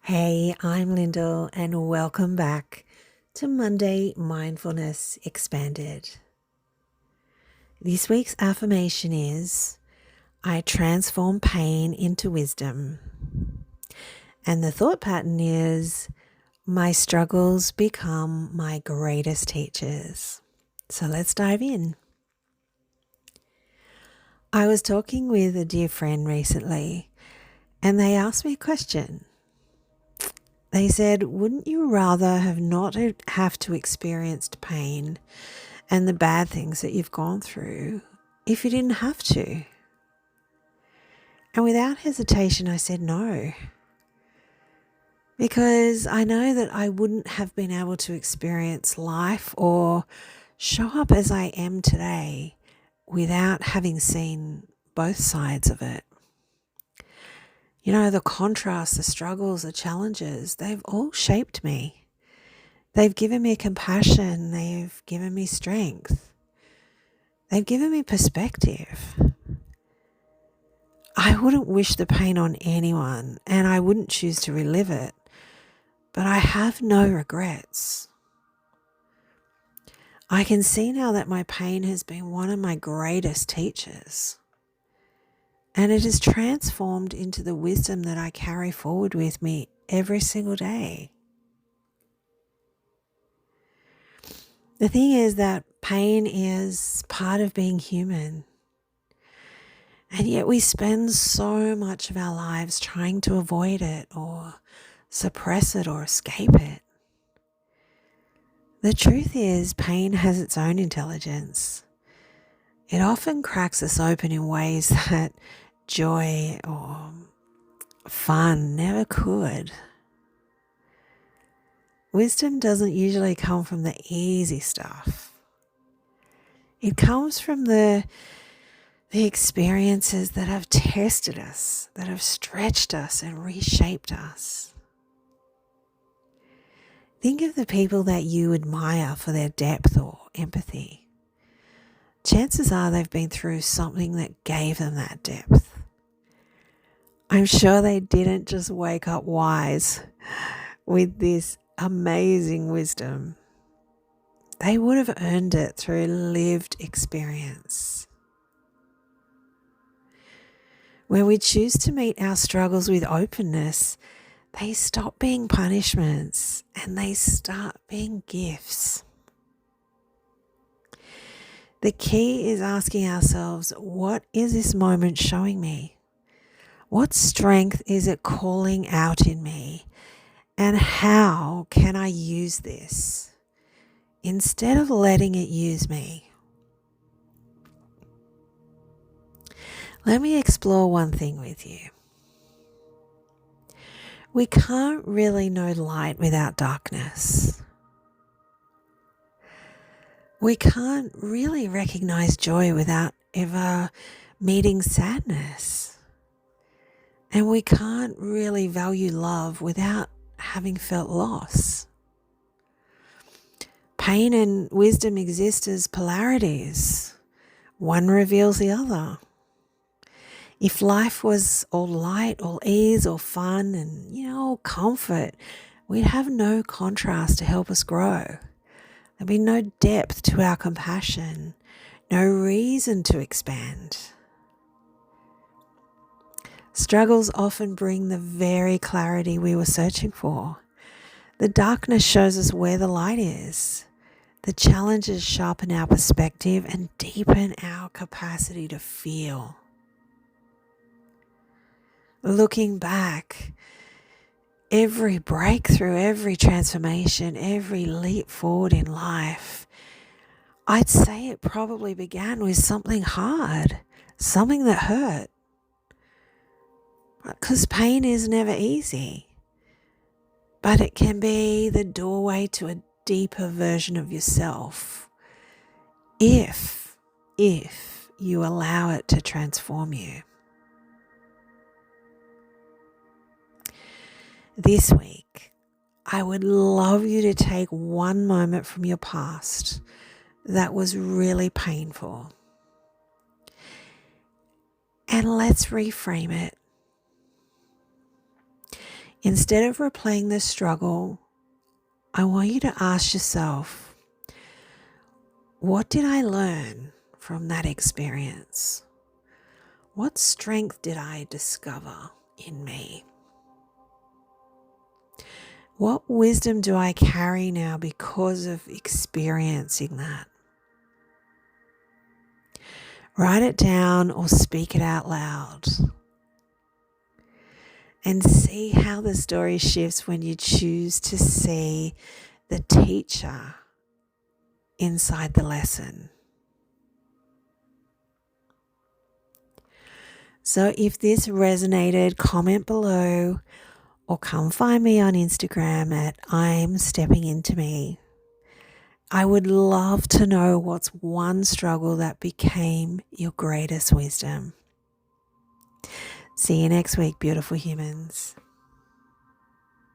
Hey, I'm Lyndall, and welcome back to Monday Mindfulness Expanded. This week's affirmation is, I transform pain into wisdom. And the thought pattern is, my struggles become my greatest teachers. So let's dive in. I was talking with a dear friend recently, and they asked me a question. They said, wouldn't you rather have not have to experience pain and the bad things that you've gone through if you didn't have to? And without hesitation, I said no. Because I know that I wouldn't have been able to experience life or show up as I am today without having seen both sides of it. You know, the contrasts, the struggles, the challenges, they've all shaped me. They've given me compassion. They've given me strength. They've given me perspective. I wouldn't wish the pain on anyone, and I wouldn't choose to relive it, but I have no regrets. I can see now that my pain has been one of my greatest teachers, and it has transformed into the wisdom that I carry forward with me every single day. The thing is that pain is part of being human. And yet we spend so much of our lives trying to avoid it or suppress it or escape it. The truth is, pain has its own intelligence. It often cracks us open in ways that joy or fun never could. Wisdom doesn't usually come from the easy stuff. It comes from the experiences that have tested us, that have stretched us and reshaped us. Think of the people that you admire for their depth or empathy. Chances are they've been through something that gave them that depth. I'm sure they didn't just wake up wise with this amazing wisdom. They would have earned it through lived experience. When we choose to meet our struggles with openness, they stop being punishments and they start being gifts. The key is asking ourselves, what is this moment showing me? What strength is it calling out in me? And how can I use this instead of letting it use me? Let me explore one thing with you. We can't really know light without darkness. We can't really recognize joy without ever meeting sadness. And we can't really value love without having felt loss. Pain and wisdom exist as polarities. One reveals the other. If life was all light, all ease, all fun, and, all comfort, we'd have no contrast to help us grow. There'd be no depth to our compassion, no reason to expand. Struggles often bring the very clarity we were searching for. The darkness shows us where the light is. The challenges sharpen our perspective and deepen our capacity to feel. Looking back, every breakthrough, every transformation, every leap forward in life, I'd say it probably began with something hard, something that hurt. Because pain is never easy, but it can be the doorway to a deeper version of yourself if you allow it to transform you. This week, I would love you to take one moment from your past that was really painful, and let's reframe it. Instead of replaying the struggle, I want you to ask yourself, what did I learn from that experience? What strength did I discover in me? What wisdom do I carry now because of experiencing that? Write it down or speak it out loud. And see how the story shifts when you choose to see the teacher inside the lesson. So if this resonated, comment below or come find me on Instagram at I'm Stepping Into Me. I would love to know what's one struggle that became your greatest wisdom. See you next week, beautiful humans.